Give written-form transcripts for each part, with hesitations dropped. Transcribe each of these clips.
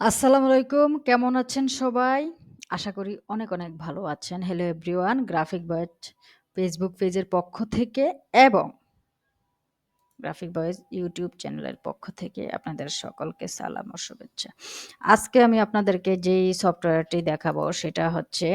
আসসালামু আলাইকুম। কেমন আছেন সবাই? আশা করি অনেক, অনেক ভালো আছেন। Hello everyone. Graphic boys Facebook পেজের পক্ষ থেকে এবং গ্রাফিক বয়েজ ইউটিউব চ্যানেলের পক্ষ থেকে আপনাদের সকলকে সালাম ও শুভেচ্ছা। আজকে আমি আপনাদেরকে যেই সফটওয়্যারটি দেখাবো সেটা হচ্ছে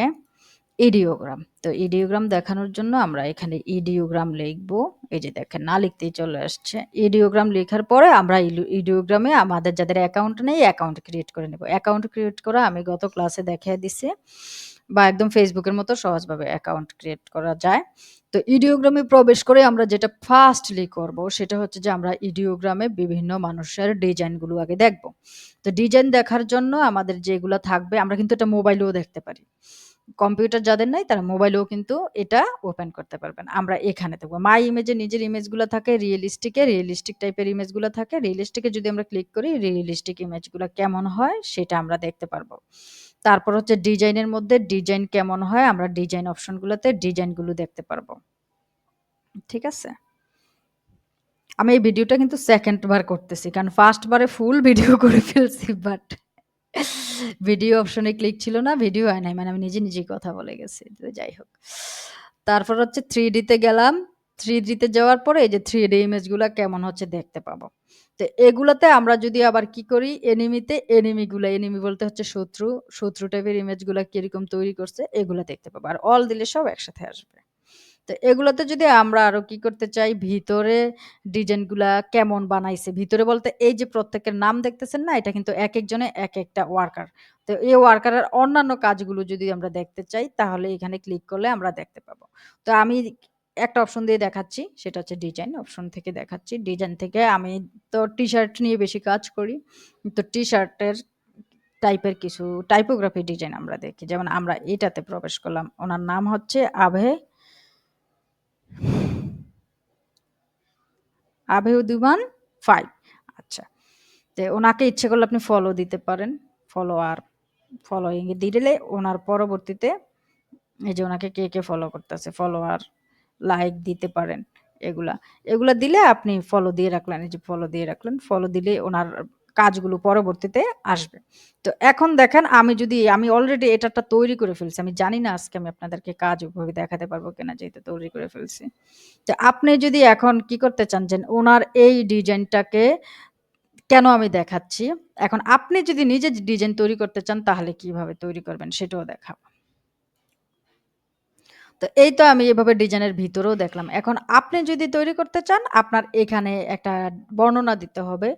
ইডিওগ্রাম। তো ইডিওগ্রাম দেখানোর জন্য আমরা এখানে ইডিওগ্রাম লিখবো। এই যে দেখেন না লিখতেই চলে আসছে। ইডিওগ্রাম লেখার পরে আমরা ইডিওগ্রামে আমাদের যাদের অ্যাকাউন্ট নেই অ্যাকাউন্ট ক্রিয়েট করে নেব। অ্যাকাউন্ট ক্রিয়েট করা আমি গত ক্লাসে দেখিয়ে দিছি বা একদম ফেসবুকের মতো সহজভাবে অ্যাকাউন্ট ক্রিয়েট করা যায়। তো ইডিওগ্রামে প্রবেশ করে আমরা যেটা ফার্স্টলি করব সেটা হচ্ছে যে আমরা ইডিওগ্রামে বিভিন্ন মানুষের ডিজাইনগুলো আগে দেখব। তো ডিজাইন দেখার জন্য আমাদের যেগুলা থাকবে আমরা কিন্তু এটা মোবাইলেও দেখতে পারি। কম্পিউটার যাদের নাই তারা মোবাইলেও কিন্তু এটা ওপেন করতে পারবেন। আমরা এখানে দেখব। মাই ইমেজে নিজের ইমেজগুলা থাকে রিয়েলিস্টিক টাইপের ইমেজগুলা থাকে। রিয়েলিস্টিকে যদি আমরা ক্লিক করি রিয়েলিস্টিক ইমেজগুলা কেমন হয় সেটা আমরা দেখতে পারবো। তারপর হচ্ছে ডিজাইনের মধ্যে ডিজাইন কেমন হয় আমরা ডিজাইন অপশনগুলোতে ডিজাইনগুলো দেখতে পারবো। ঠিক আছে? আমি এই ভিডিওটা কিন্তু সেকেন্ড বার করতেছি। কারণ ফার্স্ট বারে ফুল ভিডিও করে ফেলছি বাট ভিডিও অপশনে ক্লিক ছিল না, ভিডিও হয় নাই। মানে আমি নিজেই কথা বলে গেছি। তো যাই হোক। তারপর হচ্ছে 3D তে গেলাম। 3D তে যাওয়ার পরে এই যে 3D ইমেজগুলা কেমন হচ্ছে দেখতে পাবো। তো এগুলাতে আমরা যদি আবার কি করি এনিমিতে এনিমি বলতে হচ্ছে শত্রু, শত্রু টাইপের ইমেজগুলা কিরকম তৈরি করছে এগুলা দেখতে পাবো। আর অল দিলে সব একসাথে আসবে। তো এগুলোতে যদি আমরা আরো কি করতে চাই ভিতরে ডিজাইনগুলা কেমন বানাইছে ভিতরে বলতে এই যে প্রত্যেকের নাম দেখতেছেন না এটা কিন্তু এক একজনে এক একটা ওয়ার্কার। তো এই ওয়ার্কারের অন্যান্য কাজগুলো যদি আমরা দেখতে চাই তাহলে এখানে ক্লিক করলে আমরা দেখতে পাবো। তো আমি একটা অপশন দিয়ে দেখাচ্ছি সেটা হচ্ছে ডিজাইন অপশন থেকে দেখাচ্ছি। ডিজাইন থেকে আমি তো টি-শার্ট নিয়ে বেশি কাজ করি। তো টি-শার্টের টাইপের কিছু টাইপোগ্রাফি ডিজাইন আমরা দেখি। যেমন আমরা এটাতে প্রবেশ করলাম। ওনার নাম হচ্ছে আভেউদ্দিমান 5 আচ্ছা। তো ওনাকে ইচ্ছে করলে আপনি ফলো দিতে পারেন। ফলোইং এ দিলে ওনার পরবর্তীতে এই যে ওনাকে কে ফলো করতেছে, ফলোয়ার, লাইক দিতে পারেন এগুলা। এগুলা দিলে আপনি ফলো দিয়ে রাখলেন। এই যে ফলো দিয়ে রাখলেন। ফলো দিলে ওনার কাজগুলো পরবর্তীতে আসবে। তো এখন দেখেন আমি অলরেডি এটাটা তৈরি করে ফেলছি। আমি জানি না আজকে আমি আপনাদেরকে কাজ ওইভাবে দেখাতে পারবো কিনা যেহেতু তৈরি করে ফেলছি। তো আপনি যদি এখন কি করতে চান যে ওনার এই ডিজাইনটাকে কেন আমি দেখাচ্ছি? এখন আপনি যদি নিজে ডিজাইন তৈরি করতে চান তাহলে কিভাবে তৈরি করবেন সেটাও দেখাবো। তো এই তো আমি এভাবে ডিজাইনের ভিতরেও দেখলাম। এখন আপনি যদি তৈরি করতে চান, আপনার এখানে একটা বর্ণনা দিতে হবে।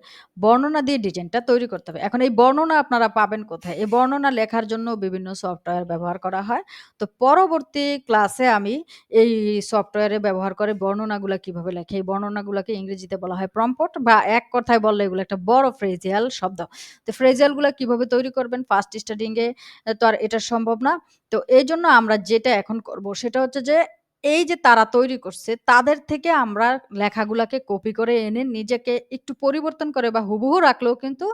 বর্ণনা দিয়ে ডিজাইনটা তৈরি করতে হবে। এখন এই বর্ণনা আপনারা পাবেন কোথায়? এই বর্ণনা লেখার জন্য বিভিন্ন সফটওয়্যার ব্যবহার করা হয়। তো পরবর্তী ক্লাসে আমি এই সফটওয়্যারে ব্যবহার করে বর্ণনাগুলা কিভাবে লেখে, এই বর্ণনাগুলাকে ইংরেজিতে বলা হয় প্রম্পট বা এক কথায় বললে এগুলো একটা বড় ফ্রেজিয়াল শব্দ। তো ফ্রেজিয়াল গুলা কিভাবে তৈরি করবেন ফার্স্ট স্টার্টিং এ তো আর এটা সম্ভব না। তো এইজন্য আমরা যেটা এখন করব সেটা হচ্ছে যে, এই যে তারা তৈরি করছে তাদের থেকে আমরা লেখাগুলাকে কপি করে এনে নিজেকে একটু পরিবর্তন করে বা হুবহু রাখলেও কিন্তু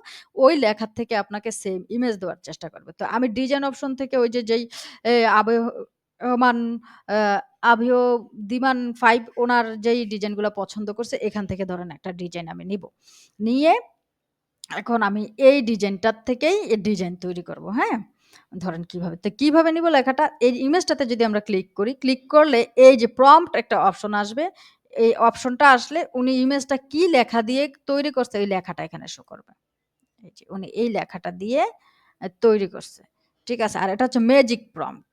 ওই লেখার থেকে আপনাকে সেম ইমেজ দেওয়ার চেষ্টা করবে। তো আমি ডিজাইন অপশন থেকে ওই যে যেই এ আবহমান আ আবিও দিমান 5 ওনার যেই ডিজাইনগুলা পছন্দ করছে এখান থেকে ধরেন একটা ডিজাইন আমি নিবো। নিয়ে এখন আমি এই ডিজাইনটার থেকেই ডিজাইন তৈরি করব, হ্যাঁ? ধরেন কিভাবে? তো কিভাবে নিব লেখাটা? এই ইমেজটাতে যদি আমরা ক্লিক করি, ক্লিক করলে এই যে প্রম্পট একটা অপশন আসবে। এই অপশনটা আসলে উনি ইমেজটা কি লেখা দিয়ে তৈরি করছে এই লেখাটা এখানে শো করবে। এই যে উনি এই লেখাটা দিয়ে তৈরি করছে। ঠিক আছে? আর এটা হচ্ছে ম্যাজিক প্রম্পট।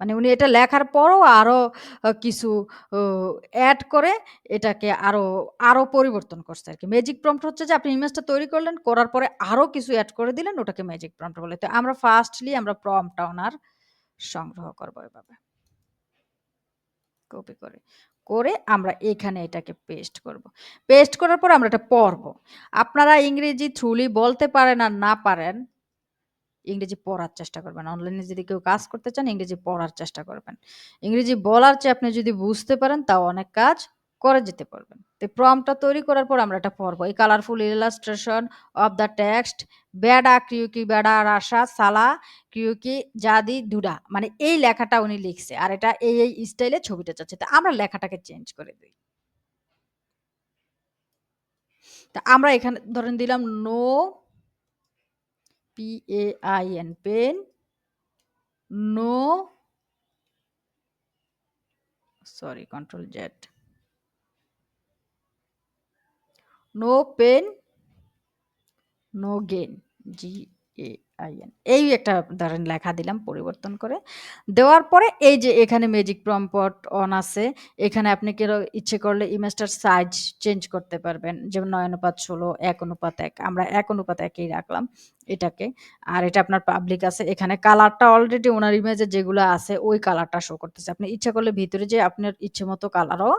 মানে উনি এটা লেখার পরও আরো কিছু ও এড করে এটাকে আরো পরিবর্তন করছে আরকি। ম্যাজিক প্রম্পট হচ্ছে যে আপনি ইমেজটা তৈরি করলেন, করার পরে আরো কিছু এড করে দিলেন ওটাকে ম্যাজিক প্রম্পট বলে। তো আমরা ফার্স্টলি আমরা প্রম্পটটা ওনার সংগ্রহ করব এভাবে। কপি করে। করে আমরা এখানে এটাকে পেস্ট করব। পেস্ট করার পর আমরা এটা পড়ব। আপনারা ইংরেজি থ্রুলি বলতে পারেন আর না পারেন ইংরেজি পড়ার চেষ্টা করবেন। অনলাইনে যদি কেউ কাজ করতে চান ইংরেজি পড়ার চেষ্টা করবেন। ইংরেজি বলার চেয়ে আপনি যদি বুঝতে পারেন তাও অনেক কাজ করে যেতে পারবেন। তো প্রম্পটটা তৈরি করার পর আমরা এটা পড়ব। এই colourful illustration of the text বেডা ক্রিউকি বেডা রাসা সালা ক্রিউকি জাদি দুডা। মানে এই লেখাটা উনি লিখছে। আর এটা এই স্টাইলে ছবিটা চাচ্ছে। তো আমরা লেখাটাকে চেঞ্জ করে দেই। তা আমরা এখানে ধরেন দিলাম no PAIN, pain, no, sorry control Z, no pain no gain, GAIN, এই একটা ধরেন লেখা দিলাম পরিবর্তন করে। দেওয়ার পরে এই যে এখানে ম্যাজিক প্রম্পট অন আছে, এখানে আপনি ইচ্ছে করলে ইমেজটার সাইজ চেঞ্জ করতে পারবেন, যেমন 9:16, 1:1, আমরা 1:1ই রাখলাম এটাকে। আর এটা আপনার পাবলিক আছে, এখানে কালারটা অলরেডি ওনার ইমেজে যেগুলো আছে ওই কালারটা শো করতেছে, আপনি ইচ্ছা করলে ভিতরে যে আপনার ইচ্ছে মতো কালারও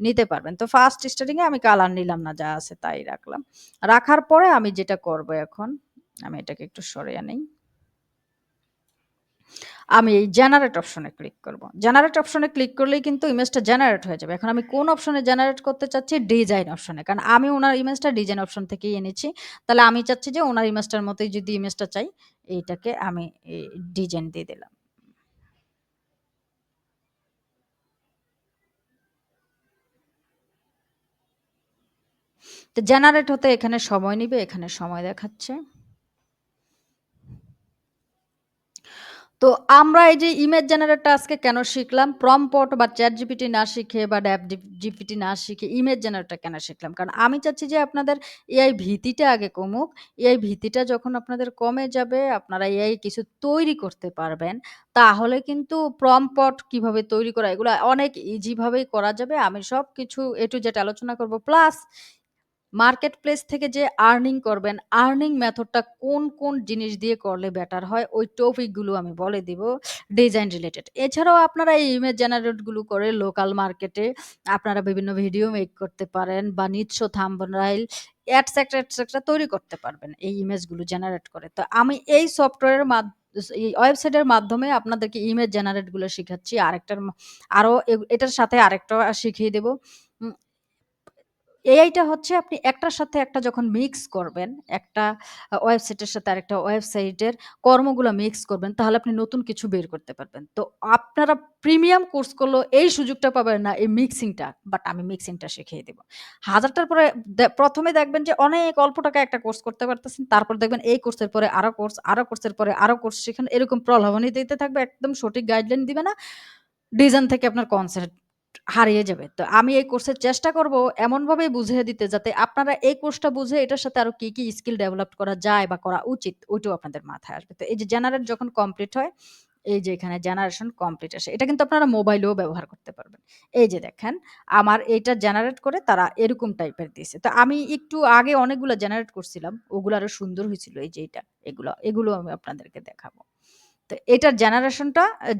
নিতে পারবেন। তো ফার্স্ট স্টার্টিংয়ে আমি কালার নিলাম না, যা আছে তাই রাখলাম। রাখার পরে আমি যেটা করব এখন, আমি এটাকে একটু সরিয়ে নেই। আমি এই জেনারেট অপশনে ক্লিক করব। জেনারেট অপশনে ক্লিক করলেই কিন্তু ইমেজটা জেনারেট হয়ে যাবে। এখন আমি কোন অপশনে জেনারেট করতে চাচ্ছি? ডিজাইন অপশনে। কারণ আমি উনার ইমেজটা ডিজাইন অপশন থেকেই এনেছি। তাহলে আমি চাচ্ছি যে উনার ইমেজটার মতোই যদি ইমেজটা চাই, এইটাকে আমি ডিজাইন দিয়ে দিলাম। তো জেনারেট হতে এখানে সময় নিবে, এখানে সময় দেখাচ্ছে। তো আমরা এই যে ইমেজ জেনারেটরটা আজকে কেন শিখলাম? প্রম্পট বা চ্যাট জিপিটি না শিখে বা ড্যাপ জিপিটি না শিখে ইমেজ জেনারেটর কেন শিখলাম? কারণ আমি চাচ্ছি যে আপনাদের এআই ভীতিটা আগে কমুক। এআই ভীতিটা যখন আপনাদের কমে যাবে, আপনারা এআই কিছু তৈরি করতে পারবেন, তাহলে কিন্তু প্রম্পট কিভাবে তৈরি করা, এগুলা অনেক ইজি ভাবেই করা যাবে। আমি সবকিছু A to Z আলোচনা করব। প্লাস মার্কেট প্লেস থেকে যে আর্নিং করবেন, আর্নিং মেথডটা কোন জিনিস দিয়ে করলে বেটার হয়, ওই টপিক গুলো আমি বলে দিব, ডিজাইন রিলেটেড। এছাড়াও আপনারা এই ইমেজ জেনারেট গুলো করে লোকাল মার্কেটে আপনারা বিভিন্ন ভিডিও মেক করতে পারেন বা নিচ্ছ থাম্বনেইল এটসেট্রা তৈরি করতে পারবেন এই ইমেজ গুলো জেনারেট করে। তো আমি এই সফটওয়্যারের এই ওয়েবসাইটের মাধ্যমে আপনাদেরকে ইমেজ জেনারেট গুলো শিখাচ্ছি। আরো এটার সাথে আরেকটা শিখিয়ে দেব। এআইটা হচ্ছে আপনি একটার সাথে একটা যখন মিক্স করবেন, একটা ওয়েবসাইটের সাথে আরেকটা ওয়েবসাইটের কর্মগুলা মিক্স করবেন, তাহলে আপনি নতুন কিছু বের করতে পারবেন। তো আপনারা প্রিমিয়াম কোর্স করলেও এই সুযোগটা পাবেন না, এই মিক্সিংটা। বাট আমি মিক্সিংটা শিখিয়ে দিব। হাজারটার পরে ১ম এ দেখবেন যে অনেক অল্প টাকায় একটা কোর্স করতে পারতেছেন। তারপর দেখবেন এই কোর্সের পরে আরো কোর্স, আরো কোর্সের পরে আরো কোর্স শিখেন। এরকম প্রলোভনই দিতে থাকবে, একদম সঠিক গাইডলাইন দিবে না। ডিজাইন থেকে আপনার কনসেপ্ট হারিয়ে যাবে। তো আমি এই কোর্সের চেষ্টা করব এমনভাবে বুঝিয়ে দিতে, যাতে আপনারা এই কোর্সটা বুঝে এটার সাথে আরো কি স্কিল ডেভেলপ করা যায় বা করা উচিত, ওইটাও আপনাদের মাথায় আসবে। তো এই যে জেনারেট যখন কমপ্লিট হয়, এই যে এখানে জেনারেশন কমপ্লিট আসে। এটা কিন্তু আপনারা মোবাইলেও ব্যবহার করতে পারবেন। এই যে দেখেন, আমার এইটা জেনারেট করে তারা এরকম টাইপের দিয়েছে। তো আমি একটু আগে অনেকগুলা জেনারেট করছিলাম। ওগুলো আরো সুন্দর হয়েছিল, এই যে এটা, এগুলো আমি আপনাদেরকে দেখাবো। তো এটার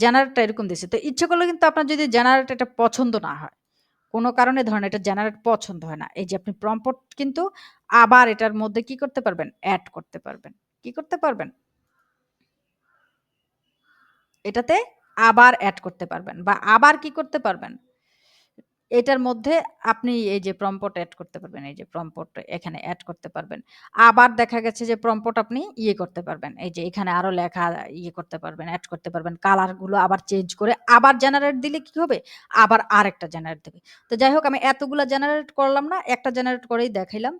জেনারেটটা এরকম দিছে। তো ইচ্ছে করলে কিন্তু আপনার যদি জেনারেট এটা পছন্দ না হয়, কোন কারণে ধরেন এটা জেনারেট পছন্দ হয় না, এই যে আপনি প্রম্পট কিন্তু আবার এটার মধ্যে কি করতে পারবেন? এড করতে পারবেন। কি করতে পারবেন? এটাতে আবার এড করতে পারবেন বা আবার কি করতে পারবেন? এটার মধ্যে আপনি এই যে প্রম্পট এড করতে পারবেন। এই যে প্রম্পট এখানে এড করতে পারবেন। আবার দেখা গেছে যে প্রম্পট আপনি ইয়ে করতে পারবেন। এই যে এখানে আরো লেখা ইয়ে করতে পারবেন, এড করতে পারবেন। কালার গুলো আবার চেঞ্জ করে আবার জেনারেট দিলে কি হবে? আবার আরেকটা জেনারেট দেবে। তো যাই হোক, আমি এতগুলা জেনারেট করলাম না। একটা জেনারেট করেই দেখাইলাম।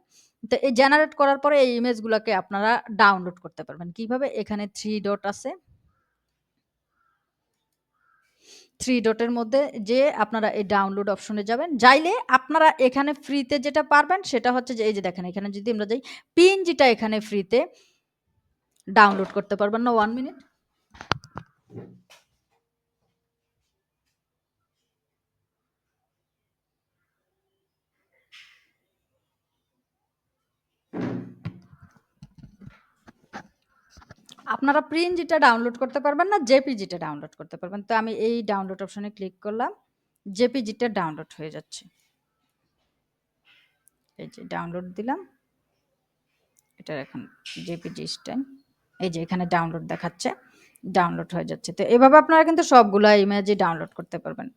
তো এই জেনারেট করার পরে এই ইমেজ গুলাকে আপনারা ডাউনলোড করতে পারবেন। কিভাবে? এখানে 3 ডট আছে। 3 ডটের মধ্যে যেয়ে আপনারা এই ডাউনলোড অপশনে যাবেন। যাইলে আপনারা এখানে ফ্রিতে যেটা পারবেন সেটা হচ্ছে যে এই যে দেখেন, এখানে যদি আমরা যাই, পিএনজিটা এখানে ফ্রিতে ডাউনলোড করতে পারবেন না। 1 মিনিট। আপনারা পিএনজিটা ডাউনলোড করতে পারবেন না, জেপিজিটা ডাউনলোড করতে পারবেন। তো আমি এই ডাউনলোড অপশনে ক্লিক করলাম। জেপিজিটা ডাউনলোড হয়ে যাচ্ছে। এই যে ডাউনলোড দিলাম। এটার এখন জেপিজি স্টাইল। এই যে এখানে ডাউনলোড দেখাচ্ছে। ডাউনলোড হয়ে যাচ্ছে। তো এভাবে আপনারা কিন্তু সবগুলা ইমেজই ডাউনলোড করতে পারবেন।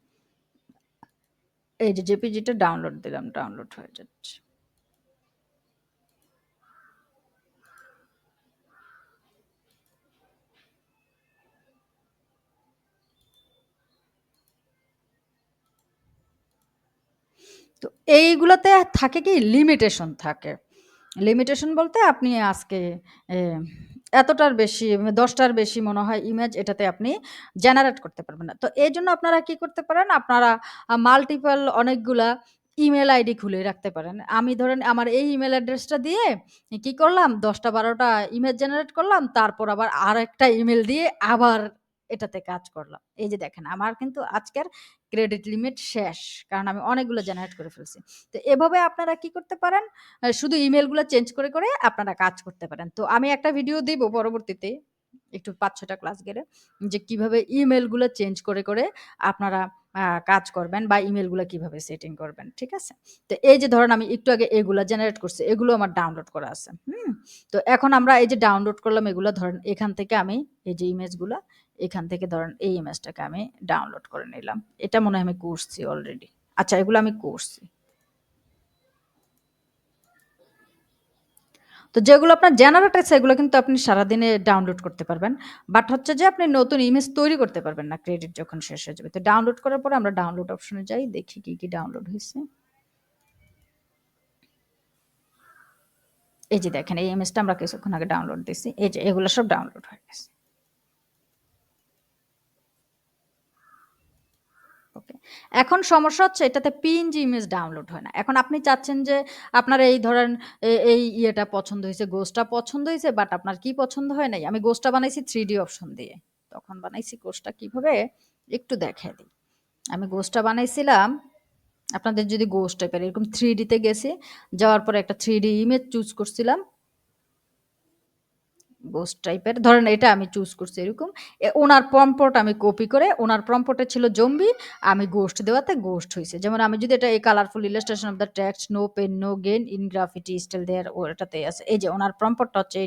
এই যে জেপিজিটা ডাউনলোড দিলাম, ডাউনলোড হয়ে যাচ্ছে। তো এইগুলাতে থাকে কি লিমিটেশন থাকে। লিমিটেশন বলতে আপনি আজকে এ এতটার বেশি ১০ টার বেশি মনে হয় ইমেজ এটাতে আপনি জেনারেট করতে পারবেন না। তো এজন্য আপনারা কি করতে পারেন? আপনারা মাল্টিপল অনেকগুলা ইমেইল আইডি খুলে রাখতে পারেন। আমি ধরেন আমার এই ইমেইল অ্যাড্রেসটা দিয়ে কি করলাম ১০ টা ১২ টা ইমেজ জেনারেট করলাম। তারপর আবার আরেকটা ইমেইল দিয়ে আবার এটাতে কাজ করলাম। এই যে দেখেন আমার কিন্তু আজকের ক্রেডিট লিমিট শেষ। কারণ আমি অনেকগুলো জেনারেট করে ফেলছি। তো এভাবে আপনারা কি করতে পারেন? শুধু ইমেইলগুলা চেঞ্জ করে আপনারা কাজ করতে পারেন। তো আমি একটা ভিডিও দিব পরবর্তীতে একটু ৫-৬ টা ক্লাস গেলে যে কিভাবে ইমেইলগুলা চেঞ্জ করে আপনারা কাজ করবেন বা ইমেইলগুলা কিভাবে সেটিং করবেন। ঠিক আছে? তো এই যে ধরেন আমি একটু আগে এগুলা জেনারেট করছি। এগুলো আমার ডাউনলোড করা আছে। হুম? তো এখন আমরা এই যে ডাউনলোড করলাম এগুলা ধরেন এখান থেকে আমি এই যে ইমেজগুলা এখান থেকে ধরেন এই ইমেজটাকে আমি ডাউনলোড করে নিলাম। এটা মনে হয় আমি করছি অলরেডি। আচ্ছা এগুলো আমি করছি। তো যেগুলো আপনার জেনারেট আছে এগুলো কিন্তু আপনি সারাদিনে ডাউনলোড করতে পারবেন। বাট হচ্ছে যে আপনি নতুন ইমেজ তৈরি করতে পারবেন না ক্রেডিট যখন শেষ হয়ে যাবে। তো ডাউনলোড করার পরে আমরা ডাউনলোড অপশনে যাই দেখি কি ডাউনলোড হইছে। এই যে দেখেন এই ইমেজটা আমরা কিছুক্ষণ আগে ডাউনলোড দিছি। এই যে এগুলো সব ডাউনলোড হয়ে গেছে। ওকে। এখন সমস্যা হচ্ছে এটাতে পিএনজি ইমেজ ডাউনলোড হয় না। এখন আপনি চাচ্ছেন যে আপনার এই ধরেন এই ইয়েটা পছন্দ হইছে, গোছটা পছন্দ হইছে বাট আপনার কি পছন্দ হয় নাই? আমি গোছটা বানাইছি 3D অপশন দিয়ে। তখন বানাইছি গোছটা কিভাবে একটু দেখায় দিই। আমি গোছটা বানাইছিলাম আপনাদের যদি গোছ টাইপের এরকম 3D তে গেছি। যাওয়ার পরে একটা 3D ইমেজ চুজ করছিলাম। গোস্ট টাইপের ধরেন এটা আমি চুজ করছি এরকম ওনার প্রম্পট আমি কপি করে ওনার প্রম্পটে ছিল জম্বি আমি গোস্ট দেওয়াতে গোস্ট হয়েছে যেমন আমি যদি এটা এই colourful illustration of the text no pain no gain in graffiti style there ও এটাতে আছে এই যে ওনার প্রম্পটটা হচ্ছে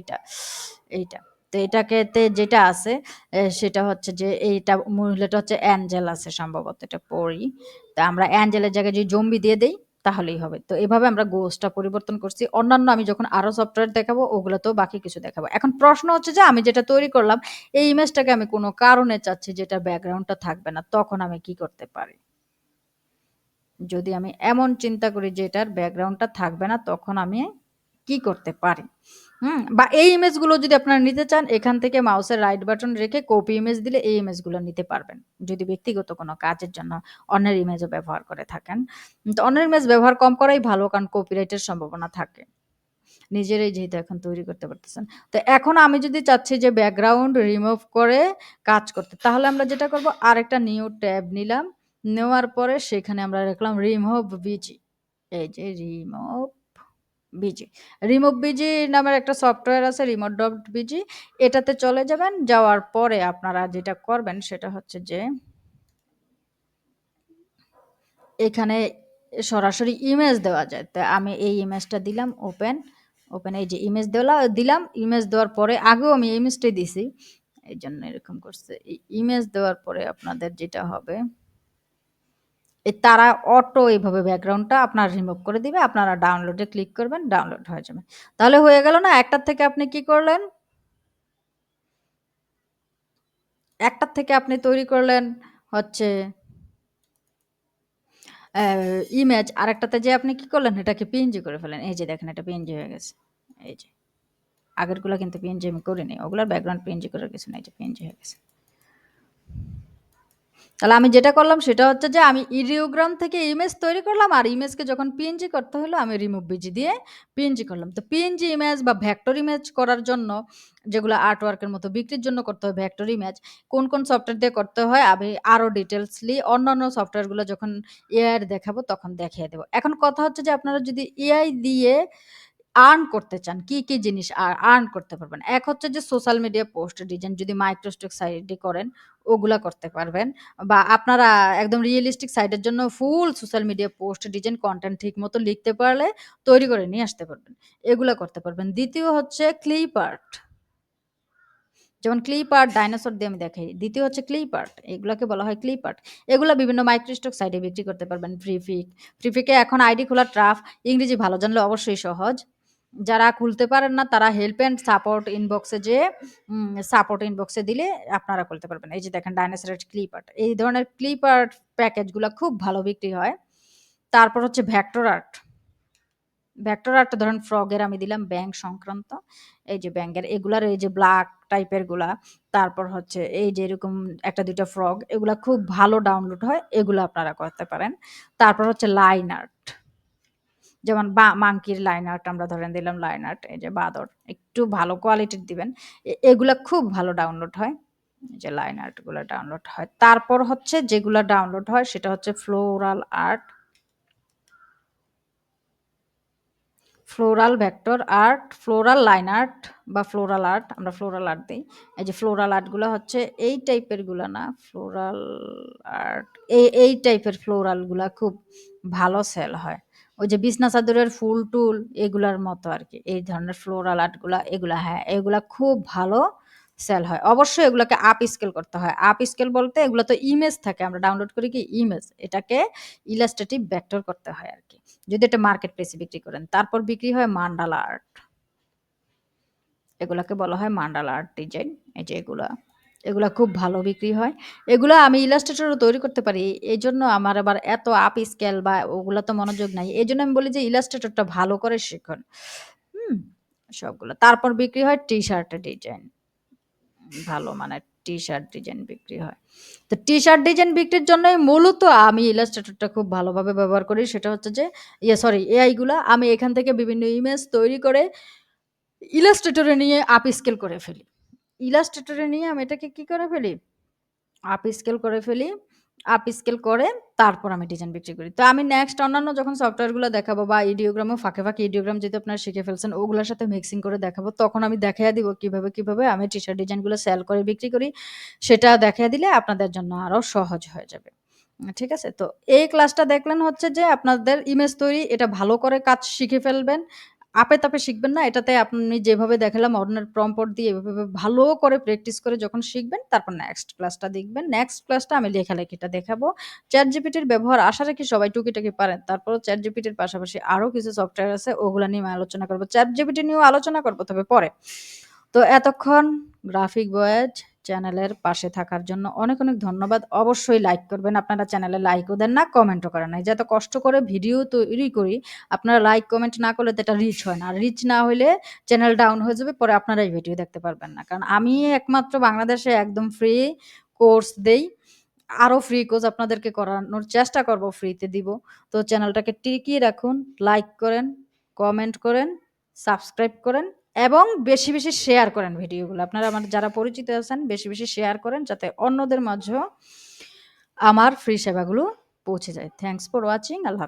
এইটা তো এটাকে যেটা আছে সেটা হচ্ছে যে এইটা মহিলাটা হচ্ছে অ্যাঞ্জেল আছে সম্ভবত এটা পড়ি তা আমরা অ্যাঞ্জেলের জায়গায় যদি জম্বি দিয়ে দেই তাহলেই হবে। তো এভাবে আমরা গোছটা পরিবর্তন করছি। অন্যান্য আমি যখন আরো সফটওয়্যার দেখাবো ওগুলোতেও বাকি কিছু দেখাবো। এখন প্রশ্ন হচ্ছে যে আমি যেটা তৈরি করলাম এই ইমেজটাকে আমি কোনো কারণে চাচ্ছি যে এটার ব্যাকগ্রাউন্ডটা থাকবে না। তখন আমি কি করতে পারি? যদি আমি এমন চিন্তা করি যে এটার ব্যাকগ্রাউন্ডটা থাকবে না তখন আমি কি করতে পারি? বা এই ইমেজগুলো যদি আপনারা নিতে চান এখান থেকে মাউসের রাইট বাটন রেখে কপি ইমেজ দিলে এই ইমেজগুলো নিতে পারবেন। যদি ব্যক্তিগত কোনো কাজের জন্য অন্যের ইমেজও ব্যবহার করে থাকেন। তো অন্যের ইমেজ ব্যবহার কম করাই ভালো কারণ কপিরাইটের সম্ভাবনা থাকে। নিজেরাই যেহেতু এখন তৈরি করতে পারতেছেন। তো এখন আমি যদি চাচ্ছি যে ব্যাকগ্রাউন্ড রিমুভ করে কাজ করতে তাহলে আমরা যেটা করব আরেকটা নিউ ট্যাব নিলাম। নেওয়ার পরে সেখানে আমরা লিখলাম রিমুভ বিজি। এই যে রিমুভ বিজি। রিমুভ বিজি নামের একটা সফটওয়্যার আছে remote.bg এটাতে চলে যাবেন। যাওয়ার পরে আপনারা যেটা করবেন সেটা হচ্ছে যে এখানে সরাসরি ইমেজ দেওয়া যায়। তো আমি এই ইমেজটা দিলাম ওপেন। ওপেন এই যে ইমেজ দিলাম। ইমেজ দেওয়ার পরে আগেও আমি ইমেজটাই দিছি। এইজন্য এরকম করছে। এই ইমেজ দেওয়ার পরে আপনাদের যেটা হবে তারা অটো এইভাবে ব্যাকগ্রাউন্ডটা আপনার রিমুভ করে দিবে। আপনারা ডাউনলোডে ক্লিক করবেন, ডাউনলোড হয়ে যাবে। তাহলে হয়ে গেল না? একটার থেকে আপনি কি করলেন? একটার থেকে আপনি তৈরি করলেন হচ্ছে ইমেজ আরেকটাতে যেয়ে আপনি কি করলেন? এটাকে পিএনজি করে ফেললেন। এই যে দেখেন এটা পিএনজি হয়ে গেছে। এই যে। আগেরগুলা কিন্তু পিএনজি আমি করিনি। ওগুলার ব্যাকগ্রাউন্ড পিএনজি করার কিছু নাই। এই যে পিএনজি হয়ে গেছে। তাহলে আমি যেটা করলাম সেটা হচ্ছে যে আমি ইডিওগ্রাম থেকে ইমেজ তৈরি করলাম আর ইমেজকে যখন পিএনজি করতে হলো আমি রিমুভ বিজি দিয়ে পিএনজি করলাম। তো পিএনজি ইমেজ বা ভেক্টর ইমেজ করার জন্য যেগুলো আর্ট ওয়ার্কের মতো বিক্রির জন্য করতে হয় ভেক্টর ইমেজ কোন সফটওয়্যার দিয়ে করতে হয় আমি আরো ডিটেইলসলি অন্যান্য সফটওয়্যারগুলো যখন এআই দেখাবো তখন দেখিয়ে দেব। এখন কথা হচ্ছে যে আপনারা যদি এআই দিয়ে আর্ন করতে চান, কি জিনিস আর্ন করতে পারবেন? এক হচ্ছে যে সোশ্যাল মিডিয়া পোস্ট ডিজাইন যদি মাইক্রোস্টক সাইটে করেন, ওগুলা করতে পারবেন। বা আপনারা একদম রিয়ালিস্টিক সাইটের জন্য full social media post design content ঠিকমতো লিখতে পারলে তৈরি করে নিয়ে আসতে পারবেন। এগুলা করতে পারবেন। দ্বিতীয় হচ্ছে ক্লিপ আর্ট। যেমন ক্লিপ আর্ট ডাইনোসর দিয়ে আমি দেখাই। দ্বিতীয় হচ্ছে ক্লিপ আর্ট। এগুলাকে বলা হয় ক্লিপ আর্ট। এগুলা বিভিন্ন মাইক্রোস্টক সাইটে বিক্রি করতে পারবেন। ফ্রিফিকে এখন আইডি খোলা টাফ। ইংরেজি ভালো জানলে অবশ্যই সহজ। যারা খুলতে পারেন না তারা হেল্প অ্যান্ড সাপোর্ট ইনবক্সে যেয়ে সাপোর্ট ইনবক্সে দিলে আপনারা খুলতে পারবেন। এই যে দেখেন ডাইনোসরের ক্লিপ আর্ট। এই ধরনের ক্লিপ আর্ট প্যাকেজগুলা খুব ভালো বিক্রি হয়। তারপর হচ্ছে ভেক্টর আর্ট। ভেক্টর আর্ট ধরেন ফ্রগের আমি দিলাম ব্যাঙ সংক্রান্ত। এই যে ব্যাঙের এগুলার এই যে ব্ল্যাক টাইপের গুলা, তারপর হচ্ছে এই যে এরকম ১ টা ২ টা ফ্রগ এগুলা খুব ভালো ডাউনলোড হয়। এগুলো আপনারা করতে পারেন। তারপর হচ্ছে লাইন আর্ট। যেমন মাংকির লাইন আর্ট আমরা ধরেন দিলাম লাইন আর্ট। এই যে বাঁদর একটু ভালো কোয়ালিটির দিবেন। এগুলা খুব ভালো ডাউনলোড হয়। এই যে লাইন আর্ট গুলা ডাউনলোড হয়। তারপর হচ্ছে যেগুলা ডাউনলোড হয় সেটা হচ্ছে floral art, floral vector art, floral line art বা ফ্লোরাল আর্ট, আমরা ফ্লোরাল আর্ট দেই। এই যে ফ্লোরাল আর্টগুলা হচ্ছে এই টাইপের গুলা না, ফ্লোরাল আর্ট এই টাইপের ফ্লোরাল গুলা খুব ভালো সেল হয়। ওই যে বিছনা চাদরের ফুল-টুল এগুলার মতো আরকি। এই ধরনের ফ্লোরাল আর্টগুলা এগুলা হ্যাঁ, এগুলা খুব ভালো সেল হয়। অবশ্যই এগুলাকে আপ স্কেল করতে হয়। আপ স্কেল বলতে এগুলা তো ইমেজ থাকে। আমরা ডাউনলোড করি কি ইমেজ। এটাকে ইলাস্ট্রেটিভ ভেক্টর করতে হয় আরকি। যদি এটা মার্কেট প্লেসে বিক্রি করেন। তারপর বিক্রি হয় মান্ডালা আর্ট। এগুলাকে বলা হয় মান্ডালা আর্ট ডিজাইন। এই যে এগুলা। এগুলা খুব ভালো বিক্রি হয়। এগুলা আমি ইলাস্ট্রেটরও তৈরি করতে পারি। এজন্য আমার আবার এত আপ স্কেল বা ওগুলা তো মনোযোগ নাই। এজন্য আমি বলি যে ইলাস্ট্রেটরটা ভালো করে শিখুন। হুম? সবগুলা। তারপর বিক্রি হয় টি-শার্টের ডিজাইন। ভালো মানের টি-শার্ট ডিজাইন বিক্রি হয়। তো টি-শার্ট ডিজাইন বিক্রির জন্যই মূলত আমি ইলাস্ট্রেটরটা খুব ভালোভাবে ব্যবহার করি। সেটা হচ্ছে যে সরি এআই গুলা আমি এখান থেকে বিভিন্ন ইমেজ তৈরি করে ইলাস্ট্রেটরে নিয়ে আপ স্কেল করে ফেলি। ইলাস্ট্রেটরে নিয়ে আমি এটাকে কি করে ফেলি? আপ স্কেল করে ফেলি। আপ স্কেল করে তারপর আমি ডিজাইন বিক্রি করি। তো আমি নেক্সট অন্যান্য যখন সফটওয়্যার গুলো দেখাবো বা Ideogram ও ফাঁকে Ideogram যেহেতু আপনারা শিখে ফেলছেন ওগুলোর সাথে মিক্সিং করে দেখাবো। তখন আমি দেখাইয়া দিব কিভাবে আমি টি-শার্ট ডিজাইন গুলো সেল করে বিক্রি করি। সেটা দেখাইয়া দিলে আপনাদের জন্য আরো সহজ হয়ে যাবে। ঠিক আছে? তো এই ক্লাসটা দেখলেন হচ্ছে যে আপনাদের ইমেজ তৈরি এটা ভালো করে কাজ শিখে ফেলবেন। আপে-তাপে শিখবেন না। এটাতে আপনি যেভাবে দেখালাম অন্যের প্রম্পট দিয়ে এভাবে ভালো করে প্র্যাকটিস করে যখন শিখবেন তারপর নেক্সট ক্লাসটা দেখবেন। নেক্সট ক্লাসটা আমি লেখালেখিটা দেখাবো। ChatGPT র ব্যবহার আশা রাখি সবাই টুকিটাকি পারেন। তারপরেও ChatGPT র পাশাপাশি আরো কিছু সফটওয়্যার আছে ওগুলা নিয়ে আমি আলোচনা করব। ChatGPT নিয়েও আলোচনা করব তবে পরে। তো এতক্ষণ গ্রাফিক বয়েজ চ্যানেলের পাশে থাকার জন্য অনেক ধন্যবাদ। অবশ্যই লাইক করবেন। আপনারা চ্যানেলে লাইকও দেন না, কমেন্টও করেন না। এই যে এত কষ্ট করে ভিডিও তৈরি করি, আপনারা লাইক কমেন্ট না করলে তো এটা রিচ হয় না। আর রিচ না হইলে চ্যানেল ডাউন হয়ে যাবে। পরে আপনারা এই ভিডিও দেখতে পারবেন না। কারণ আমি একমাত্র বাংলাদেশে একদম ফ্রি কোর্স দেই। আরো ফ্রি কোর্স আপনাদেরকে করানোর চেষ্টা করব, ফ্রিতে দিব। তো চ্যানেলটাকে টিকিয়ে রাখুন, লাইক করেন, কমেন্ট করেন, সাবস্ক্রাইব করেন এবং বেশি শেয়ার করেন ভিডিওগুলো। আপনারা আমার যারা পরিচিত আছেন বেশি শেয়ার করেন যাতে অন্যদের মাঝেও আমার ফ্রি সেবাগুলো পৌঁছে যায়। Thanks for watching. আল্লাহ হাফেজ।